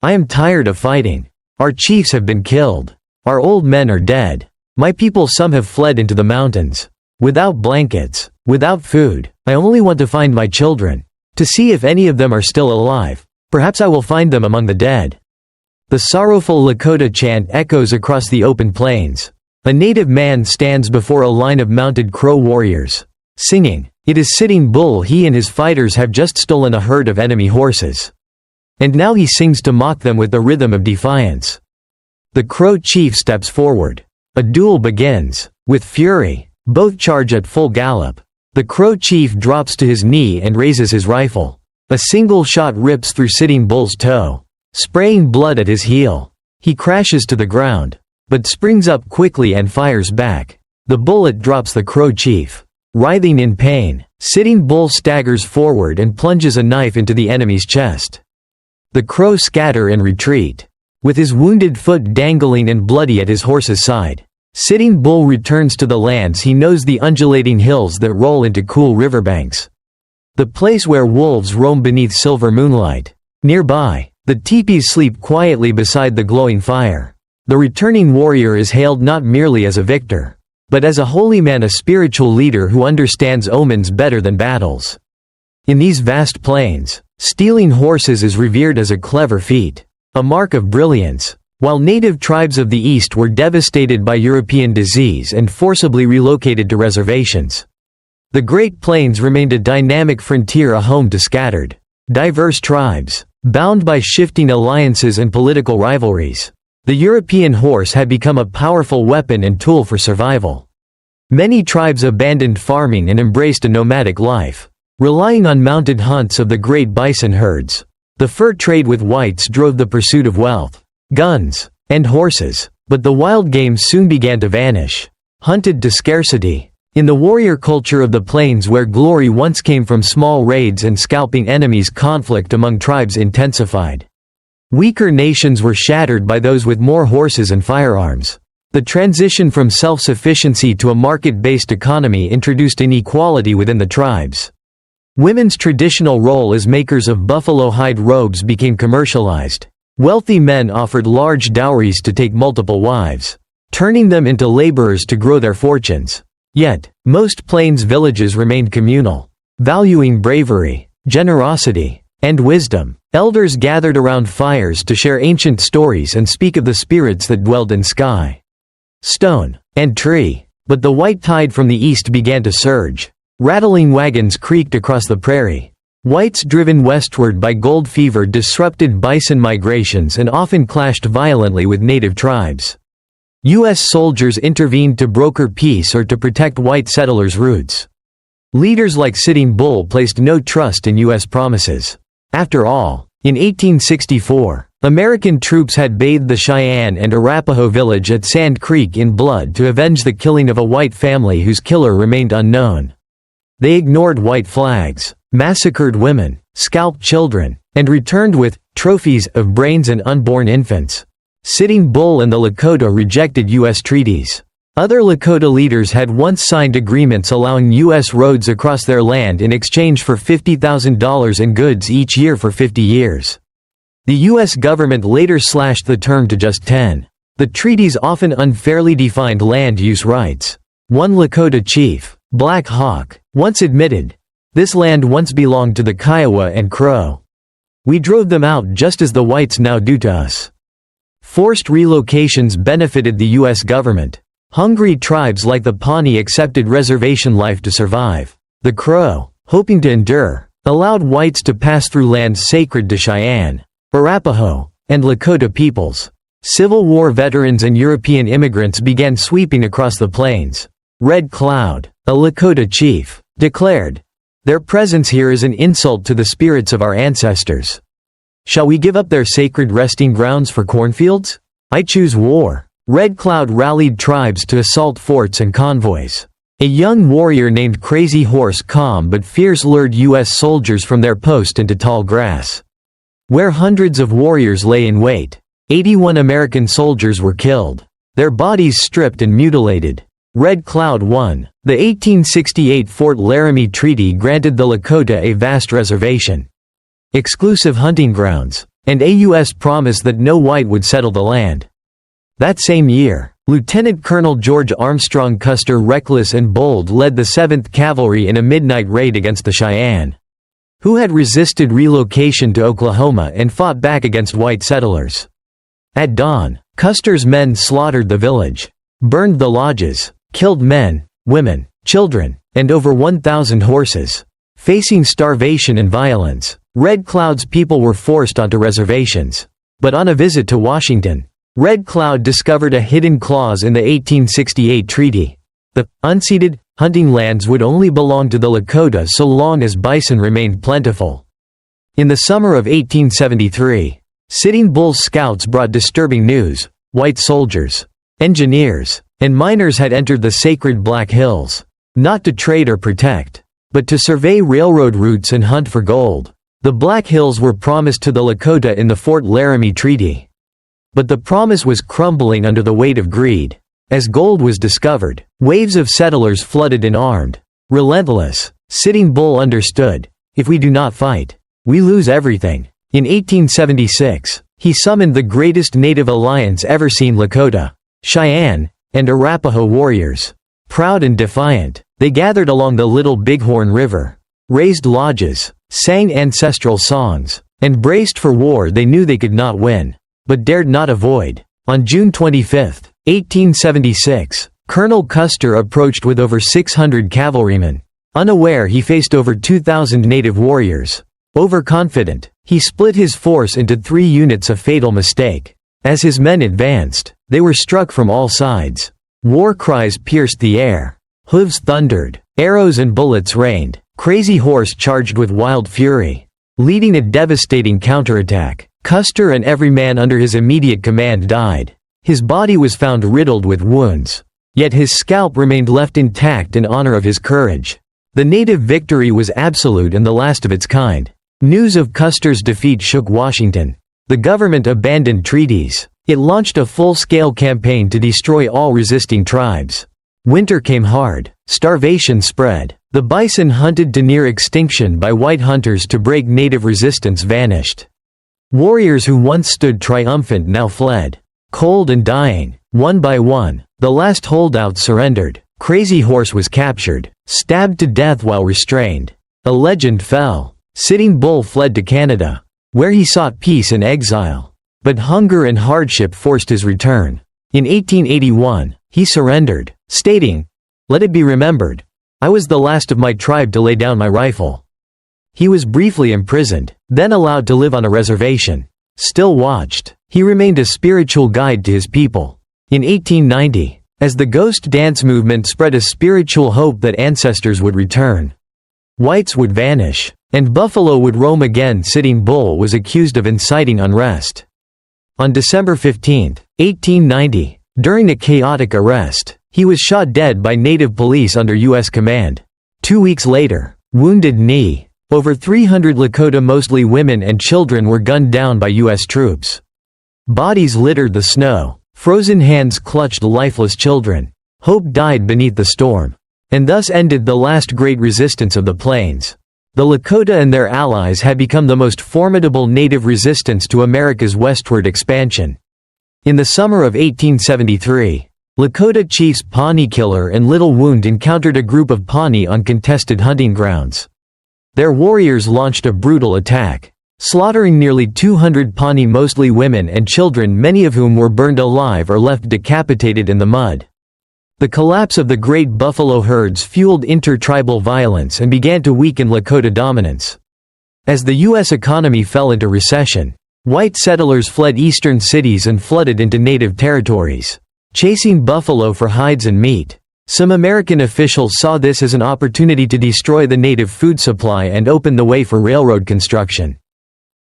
I am tired of fighting. Our chiefs have been killed. Our old men are dead. My people, some have fled into the mountains. Without blankets, without food, I only want to find my children, to see if any of them are still alive. Perhaps I will find them among the dead." The sorrowful Lakota chant echoes across the open plains. A native man stands before a line of mounted Crow warriors, singing, "It is Sitting Bull, he and his fighters have just stolen a herd of enemy horses." And now he sings to mock them with the rhythm of defiance. The Crow chief steps forward. A duel begins. With fury, both charge at full gallop. The Crow chief drops to his knee and raises his rifle. A single shot rips through Sitting Bull's toe, spraying blood at his heel. He crashes to the ground, but springs up quickly and fires back. The bullet drops the Crow chief. Writhing in pain, Sitting Bull staggers forward and plunges a knife into the enemy's chest. The Crow scatter and retreat. With his wounded foot dangling and bloody at his horse's side, Sitting Bull returns to the lands he knows, the undulating hills that roll into cool riverbanks. The place where wolves roam beneath silver moonlight. Nearby, the teepees sleep quietly beside the glowing fire. The returning warrior is hailed not merely as a victor, but as a holy man, a spiritual leader who understands omens better than battles. In these vast plains, stealing horses is revered as a clever feat, a mark of brilliance. While native tribes of the East were devastated by European disease and forcibly relocated to reservations, the Great Plains remained a dynamic frontier, a home to scattered, diverse tribes, bound by shifting alliances and political rivalries. The European horse had become a powerful weapon and tool for survival. Many tribes abandoned farming and embraced a nomadic life, relying on mounted hunts of the great bison herds. The fur trade with whites drove the pursuit of wealth, guns, and horses, but the wild game soon began to vanish, hunted to scarcity. In the warrior culture of the plains, where glory once came from small raids and scalping enemies, conflict among tribes intensified. Weaker nations were shattered by those with more horses and firearms. The transition from self-sufficiency to a market-based economy introduced inequality within the tribes. Women's traditional role as makers of buffalo hide robes became commercialized. Wealthy men offered large dowries to take multiple wives, turning them into laborers to grow their fortunes. Yet, most plains villages remained communal, valuing bravery, generosity, and wisdom. Elders gathered around fires to share ancient stories and speak of the spirits that dwelled in sky, stone, and tree. But the white tide from the east began to surge. Rattling wagons creaked across the prairie. Whites driven westward by gold fever disrupted bison migrations and often clashed violently with native tribes. U.S. soldiers intervened to broker peace or to protect white settlers' roots. Leaders like Sitting Bull placed no trust in U.S. promises. After all, in 1864, American troops had bathed the Cheyenne and Arapaho village at Sand Creek in blood to avenge the killing of a white family whose killer remained unknown. They ignored white flags, massacred women, scalped children, and returned with trophies of brains and unborn infants. Sitting Bull and the Lakota rejected U.S. treaties. Other Lakota leaders had once signed agreements allowing U.S. roads across their land in exchange for $50,000 in goods each year for 50 years. The U.S. government later slashed the term to just 10. The treaties often unfairly defined land use rights. One Lakota chief, Black Hawk, once admitted, "This land once belonged to the Kiowa and Crow. We drove them out just as the whites now do to us." Forced relocations benefited the U.S. government. Hungry tribes like the Pawnee accepted reservation life to survive. The Crow, hoping to endure, allowed whites to pass through lands sacred to Cheyenne, Arapaho, and Lakota peoples. Civil War veterans and European immigrants began sweeping across the plains. Red Cloud, a Lakota chief, declared, "Their presence here is an insult to the spirits of our ancestors. Shall we give up their sacred resting grounds for cornfields? I choose war." Red Cloud rallied tribes to assault forts and convoys. A young warrior named Crazy Horse, calm but fierce, lured U.S. soldiers from their post into tall grass, where hundreds of warriors lay in wait. 81 American soldiers were killed, their bodies stripped and mutilated. Red Cloud won. The 1868 Fort Laramie Treaty granted the Lakota a vast reservation, exclusive hunting grounds, and a U.S. promise that no white would settle the land. That same year, Lieutenant Colonel George Armstrong Custer, reckless and bold, led the 7th Cavalry in a midnight raid against the Cheyenne, who had resisted relocation to Oklahoma and fought back against white settlers. At dawn, Custer's men slaughtered the village, burned the lodges, killed men, women, children, and over 1,000 horses. Facing starvation and violence, Red Cloud's people were forced onto reservations. But on a visit to Washington, Red Cloud discovered a hidden clause in the 1868 treaty. The unceded hunting lands would only belong to the Lakota so long as bison remained plentiful. In the summer of 1873, Sitting Bull scouts brought disturbing news. White soldiers, engineers, and miners had entered the sacred Black Hills, not to trade or protect, but to survey railroad routes and hunt for gold. The Black Hills were promised to the Lakota in the Fort Laramie Treaty. But the promise was crumbling under the weight of greed. As gold was discovered, waves of settlers flooded in armed, relentless. Sitting Bull understood, if we do not fight, we lose everything. In 1876, he summoned the greatest native alliance ever seen: Lakota, Cheyenne, and Arapaho warriors. Proud and defiant, they gathered along the Little Bighorn River, raised lodges, sang ancestral songs, and braced for war they knew they could not win, but dared not avoid. On June 25, 1876, Colonel Custer approached with over 600 cavalrymen. Unaware he faced over 2,000 native warriors. Overconfident, he split his force into 3 units, a fatal mistake. As his men advanced, they were struck from all sides. War cries pierced the air. Hooves thundered. Arrows and bullets rained. Crazy Horse charged with wild fury, leading a devastating counterattack. Custer and every man under his immediate command died. His body was found riddled with wounds. Yet his scalp remained left intact in honor of his courage. The native victory was absolute and the last of its kind. News of Custer's defeat shook Washington. The government abandoned treaties. It launched a full-scale campaign to destroy all resisting tribes. Winter came hard. Starvation spread. The bison hunted to near extinction by white hunters to break native resistance vanished. Warriors who once stood triumphant now fled. Cold and dying, one by one, the last holdouts surrendered. Crazy Horse was captured, stabbed to death while restrained. A legend fell. Sitting Bull fled to Canada, where he sought peace in exile. But hunger and hardship forced his return. In 1881, he surrendered, stating, "Let it be remembered, I was the last of my tribe to lay down my rifle." He was briefly imprisoned, then allowed to live on a reservation. Still watched, he remained a spiritual guide to his people. In 1890, as the ghost dance movement spread a spiritual hope that ancestors would return, whites would vanish, and buffalo would roam again, Sitting Bull was accused of inciting unrest. On December 15, 1890, during a chaotic arrest, he was shot dead by native police under U.S. command. 2 weeks later, Wounded Knee, over 300 Lakota, mostly women and children, were gunned down by U.S. troops. Bodies littered the snow. Frozen hands clutched lifeless children. Hope died beneath the storm. And thus ended the last great resistance of the plains. The Lakota and their allies had become the most formidable native resistance to America's westward expansion. In the summer of 1873, Lakota chiefs Pawnee Killer and Little Wound encountered a group of Pawnee on contested hunting grounds. Their warriors launched a brutal attack, slaughtering nearly 200 Pawnee, mostly women and children, many of whom were burned alive or left decapitated in the mud. The collapse of the great buffalo herds fueled intertribal violence and began to weaken Lakota dominance. As the U.S. economy fell into recession, white settlers fled eastern cities and flooded into native territories, chasing buffalo for hides and meat. Some American officials saw this as an opportunity to destroy the native food supply and open the way for railroad construction.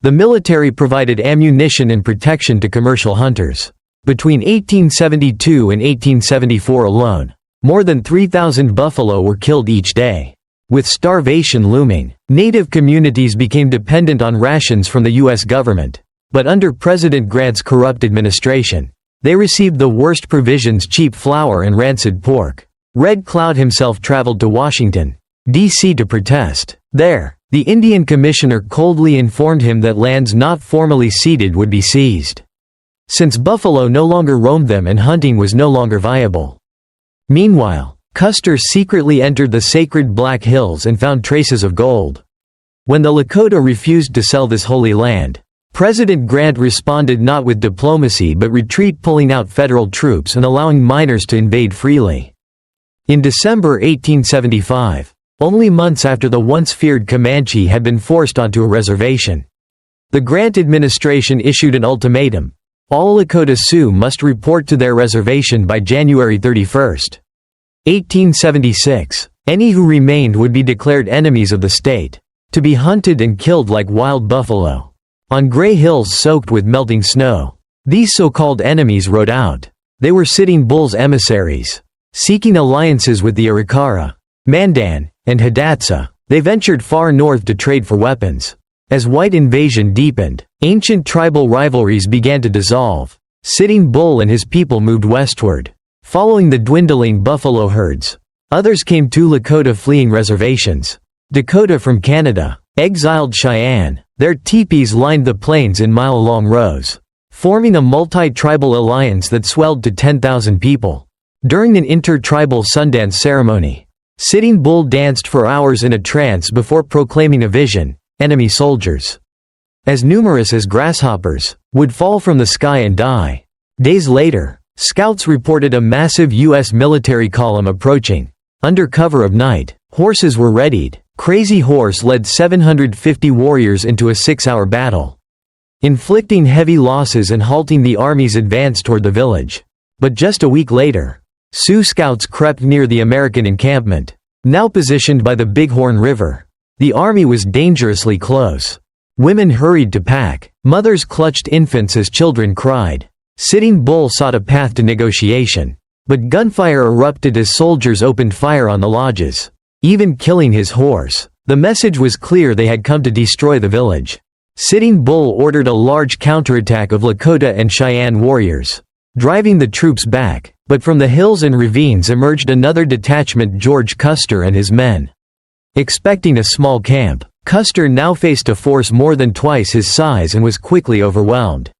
The military provided ammunition and protection to commercial hunters. Between 1872 and 1874 alone, more than 3,000 buffalo were killed each day. With starvation looming, native communities became dependent on rations from the U.S. government. But under President Grant's corrupt administration, they received the worst provisions: cheap flour and rancid pork. Red Cloud himself traveled to Washington, D.C. to protest. There, The Indian commissioner coldly informed him that lands not formally ceded would be seized, since buffalo no longer roamed them and hunting was no longer viable. Meanwhile, Custer secretly entered the sacred Black Hills and found traces of gold. When the Lakota refused to sell this holy land, President Grant responded not with diplomacy but retreat, pulling out federal troops and allowing miners to invade freely. In December 1875, only months after the once feared Comanche had been forced onto a reservation, the Grant administration issued an ultimatum: all Lakota Sioux must report to their reservation by January 31, 1876. Any who remained would be declared enemies of the state, to be hunted and killed like wild buffalo, on gray hills soaked with melting snow. These so-called enemies rode out. They were Sitting Bull's emissaries, seeking alliances with the Arikara, Mandan, and Hidatsa. They ventured far north to trade for weapons. As white invasion deepened, ancient tribal rivalries began to dissolve. Sitting Bull and his people moved westward, following the dwindling buffalo herds. Others came to Lakota fleeing reservations. Dakota from Canada, exiled Cheyenne. Their teepees lined the plains in mile-long rows, forming a multi-tribal alliance that swelled to 10,000 people. During an inter-tribal Sundance ceremony, Sitting Bull danced for hours in a trance before proclaiming a vision: enemy soldiers, as numerous as grasshoppers, would fall from the sky and die. Days later, scouts reported a massive U.S. military column approaching. Under cover of night, horses were readied. Crazy Horse led 750 warriors into a 6-hour battle, inflicting heavy losses and halting the army's advance toward the village. But just a week later, Sioux scouts crept near the American encampment, now positioned by the Bighorn River. The army was dangerously close. Women hurried to pack. Mothers clutched infants as children cried. Sitting Bull sought a path to negotiation, but gunfire erupted as soldiers opened fire on the lodges, even killing his horse. The message was clear: they had come to destroy the village. Sitting Bull ordered a large counterattack of Lakota and Cheyenne warriors, driving the troops back. But from the hills and ravines emerged another detachment, George Custer and his men. Expecting a small camp, Custer now faced a force more than twice his size and was quickly overwhelmed.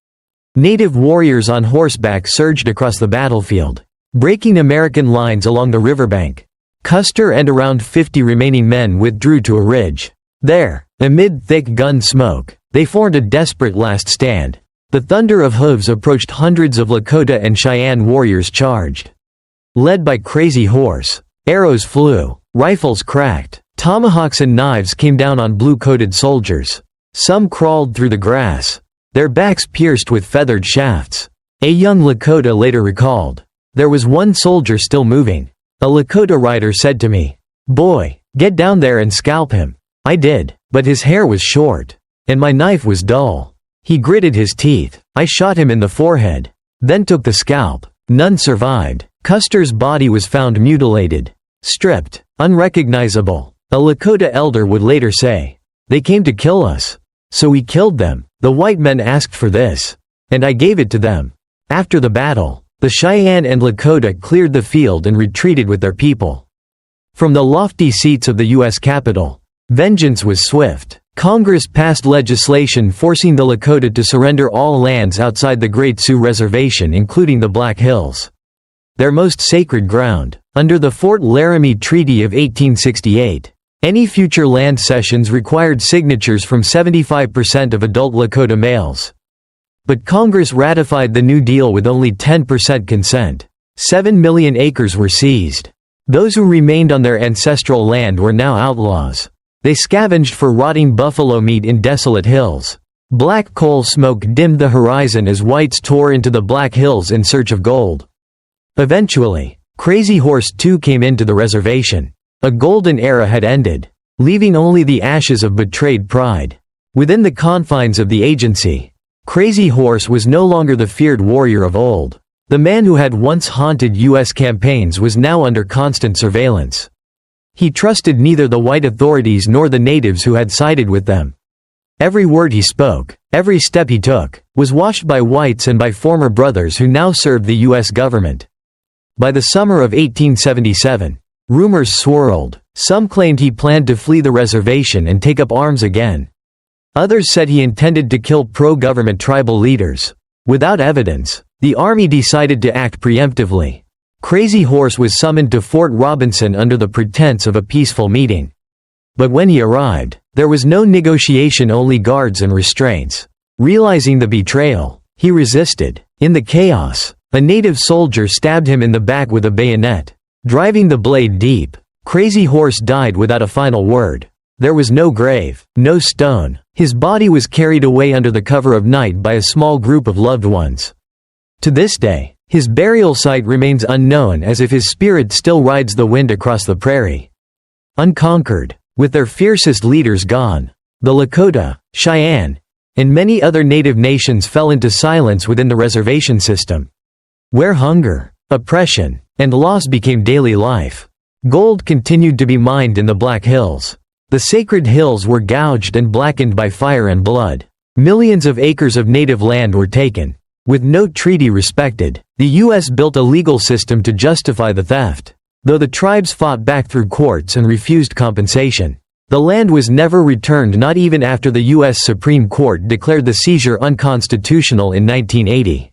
Native warriors on horseback surged across the battlefield, breaking American lines along the riverbank. Custer and around 50 remaining men withdrew to a ridge. There, amid thick gun smoke, they formed a desperate last stand. The thunder of hooves approached. Hundreds of Lakota and Cheyenne warriors charged. Led by Crazy Horse, arrows flew, rifles cracked, tomahawks and knives came down on blue-coated soldiers. Some crawled through the grass, their backs pierced with feathered shafts. A young Lakota later recalled, "There was one soldier still moving. A Lakota rider said to me, 'Boy, get down there and scalp him.' I did, but his hair was short, and my knife was dull. He gritted his teeth. I shot him in the forehead, then took the scalp. None survived." Custer's body was found mutilated, stripped, unrecognizable. A Lakota elder would later say, "They came to kill us, so we killed them. The white men asked for this, and I gave it to them." After the battle, the Cheyenne and Lakota cleared the field and retreated with their people. From the lofty seats of the U.S. Capitol, vengeance was swift. Congress passed legislation forcing the Lakota to surrender all lands outside the Great Sioux Reservation, including the Black Hills, their most sacred ground. Under the Fort Laramie Treaty of 1868, any future land cessions required signatures from 75% of adult Lakota males. But Congress ratified the New Deal with only 10% consent. 7 million acres were seized. Those who remained on their ancestral land were now outlaws. They scavenged for rotting buffalo meat in desolate hills. Black coal smoke dimmed the horizon as whites tore into the Black Hills in search of gold. Eventually, Crazy Horse too came into the reservation. A golden era had ended, leaving only the ashes of betrayed pride. Within the confines of the agency, Crazy Horse was no longer the feared warrior of old. The man who had once haunted U.S. campaigns was now under constant surveillance. He trusted neither the white authorities nor the natives who had sided with them. Every word he spoke, every step he took, was watched by whites and by former brothers who now served the U.S. government. By the summer of 1877, Rumors swirled. Some claimed he planned to flee the reservation and take up arms again. Others said he intended to kill pro-government tribal leaders. Without evidence, the army decided to act preemptively. Crazy Horse was summoned to Fort Robinson under the pretense of a peaceful meeting. But when he arrived, there was no negotiation, only guards and restraints. Realizing the betrayal, he resisted. In the chaos, a native soldier stabbed him in the back with a bayonet, driving the blade deep. Crazy Horse died without a final word. There was no grave, no stone. His body was carried away under the cover of night by a small group of loved ones. To this day, his burial site remains unknown, as if his spirit still rides the wind across the prairie. Unconquered, with their fiercest leaders gone, the Lakota, Cheyenne, and many other native nations fell into silence within the reservation system, where hunger, oppression, and loss became daily life. Gold continued to be mined in the Black Hills. The sacred hills were gouged and blackened by fire and blood. Millions of acres of native land were taken. With no treaty respected, the U.S. built a legal system to justify the theft. Though the tribes fought back through courts and refused compensation, the land was never returned, not even after the U.S. Supreme Court declared the seizure unconstitutional in 1980.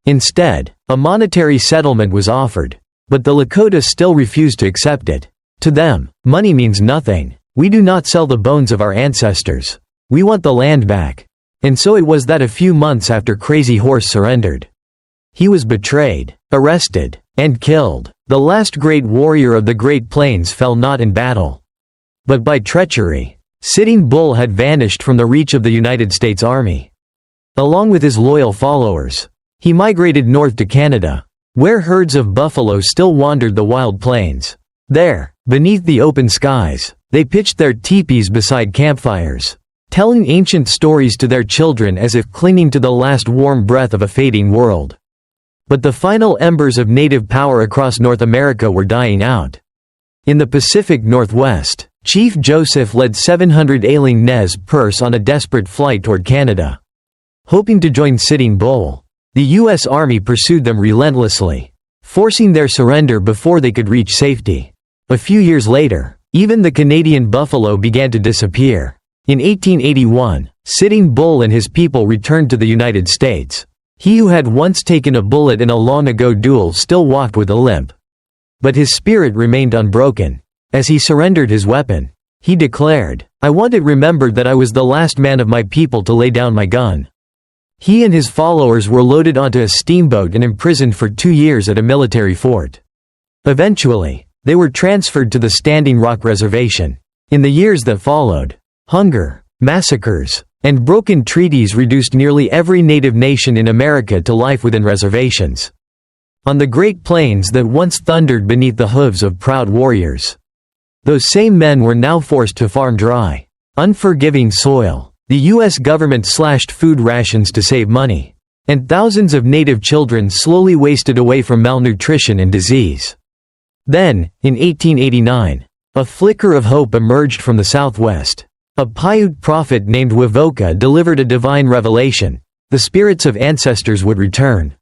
Instead, a monetary settlement was offered, but the Lakota still refused to accept it. To them, money means nothing. We do not sell the bones of our ancestors. We want the land back. And so it was that a few months after Crazy Horse surrendered, he was betrayed, arrested, and killed. The last great warrior of the Great Plains fell not in battle, but by treachery. Sitting Bull had vanished from the reach of the United States Army. Along with his loyal followers, he migrated north to Canada, where herds of buffalo still wandered the wild plains. There, beneath the open skies, they pitched their teepees beside campfires, telling ancient stories to their children as if clinging to the last warm breath of a fading world. But the final embers of native power across North America were dying out. In the Pacific Northwest, Chief Joseph led 700 ailing Nez Perce on a desperate flight toward Canada. Hoping to join Sitting Bull, the U.S. Army pursued them relentlessly, forcing their surrender before they could reach safety. A few years later, even the Canadian buffalo began to disappear. In 1881, Sitting Bull and his people returned to the United States. He who had once taken a bullet in a long-ago duel still walked with a limp. But his spirit remained unbroken. As he surrendered his weapon, he declared, "I want it remembered that I was the last man of my people to lay down my gun." He and his followers were loaded onto a steamboat and imprisoned for 2 years at a military fort. Eventually, they were transferred to the Standing Rock Reservation. In the years that followed, hunger, massacres, and broken treaties reduced nearly every native nation in America to life within reservations. On the Great Plains that once thundered beneath the hooves of proud warriors, those same men were now forced to farm dry, unforgiving soil. The U.S. government slashed food rations to save money, and thousands of native children slowly wasted away from malnutrition and disease. Then, in 1889, a flicker of hope emerged from the southwest. A Paiute prophet named Wovoka delivered a divine revelation: the spirits of ancestors would return.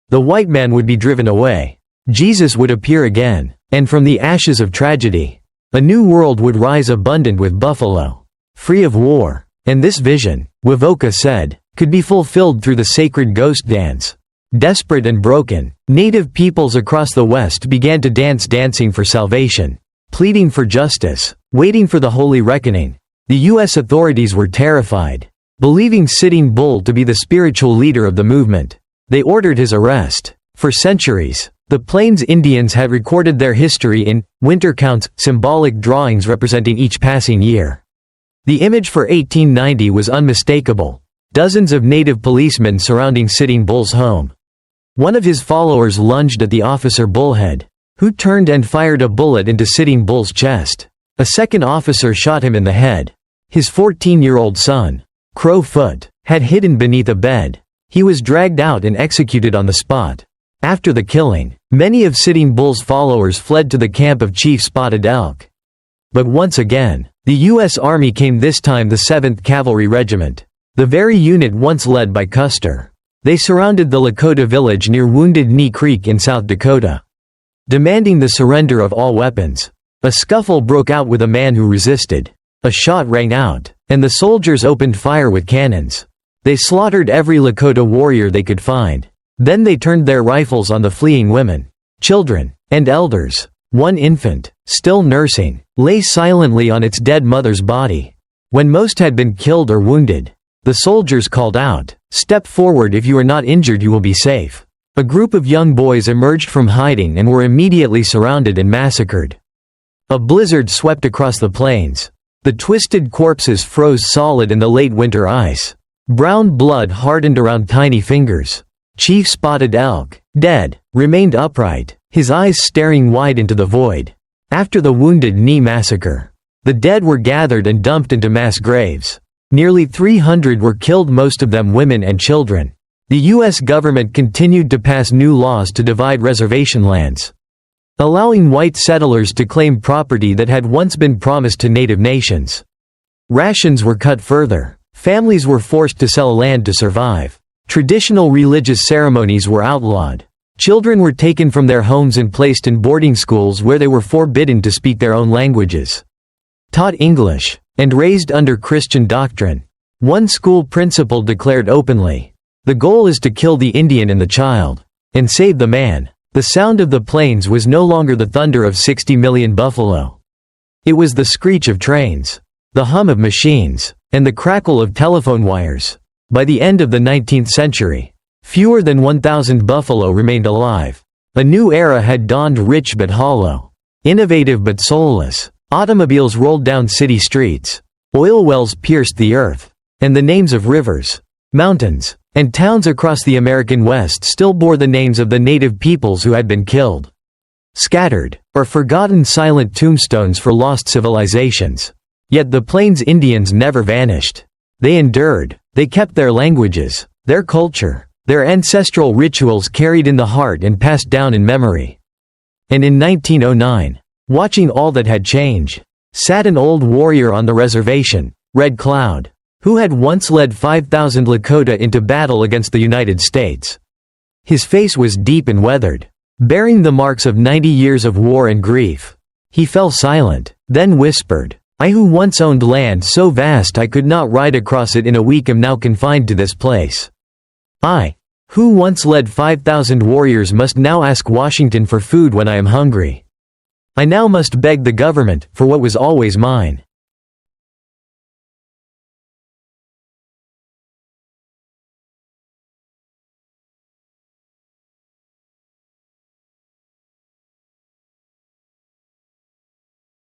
The white man would be driven away. Jesus would appear again, and from the ashes of tragedy, a new world would rise abundant with buffalo, free of war. And this vision, Wovoka said, could be fulfilled through the sacred ghost dance. Desperate and broken, native peoples across the West began to dance, dancing for salvation, pleading for justice, waiting for the holy reckoning. The U.S. authorities were terrified, believing Sitting Bull to be the spiritual leader of the movement. They ordered his arrest. For centuries, the Plains Indians had recorded their history in winter counts, symbolic drawings representing each passing year. The image for 1890 was unmistakable: dozens of native policemen surrounding Sitting Bull's home. One of his followers lunged at the officer Bullhead, who turned and fired a bullet into Sitting Bull's chest. A second officer shot him in the head. His 14-year-old son, Crow Foot, had hidden beneath a bed. He was dragged out and executed on the spot. After the killing, many of Sitting Bull's followers fled to the camp of Chief Spotted Elk. But once again, the U.S. Army came, this time the 7th Cavalry Regiment, the very unit once led by Custer. They surrounded the Lakota village near Wounded Knee Creek in South Dakota. demanding the surrender of all weapons. A scuffle broke out with a man who resisted. A shot rang out, and the soldiers opened fire with cannons. They slaughtered every Lakota warrior they could find. Then they turned their rifles on the fleeing women, children, and elders. One infant, still nursing, lay silently on its dead mother's body. When most had been killed or wounded, the soldiers called out, "Step forward, if you are not injured you will be safe." A group of young boys emerged from hiding and were immediately surrounded and massacred. A blizzard swept across the plains. The twisted corpses froze solid in the late winter ice. Brown blood hardened around tiny fingers. Chief Spotted Elk, dead, remained upright, his eyes staring wide into the void. After the Wounded Knee massacre, the dead were gathered and dumped into mass graves. Nearly 300 were killed, most of them women and children. The U.S. government continued to pass new laws to divide reservation lands, allowing white settlers to claim property that had once been promised to native nations. Rations were cut further. Families were forced to sell land to survive. Traditional religious ceremonies were outlawed. Children were taken from their homes and placed in boarding schools where they were forbidden to speak their own languages, taught English, and raised under Christian doctrine. One school principal declared openly, "The goal is to kill the Indian and the child, and save the man." The sound of the plains was no longer the thunder of 60 million buffalo. It was the screech of trains, the hum of machines, and the crackle of telephone wires. By the end of the 19th century, fewer than 1,000 buffalo remained alive. A new era had dawned, rich but hollow, innovative but soulless. Automobiles rolled down city streets. Oil wells pierced the earth. And the names of rivers, mountains, and towns across the American West still bore the names of the native peoples who had been killed. Scattered, or forgotten, silent tombstones for lost civilizations. Yet the Plains Indians never vanished. They endured. They kept their languages, their culture, their ancestral rituals carried in the heart and passed down in memory. And in 1909, watching all that had changed, sat an old warrior on the reservation, Red Cloud, who had once led 5,000 Lakota into battle against the United States. His face was deep and weathered, bearing the marks of 90 years of war and grief. He fell silent, then whispered, "I who once owned land so vast I could not ride across it in a week am now confined to this place. I, who once led 5,000 warriors, must now ask Washington for food when I am hungry. I now must beg the government for what was always mine."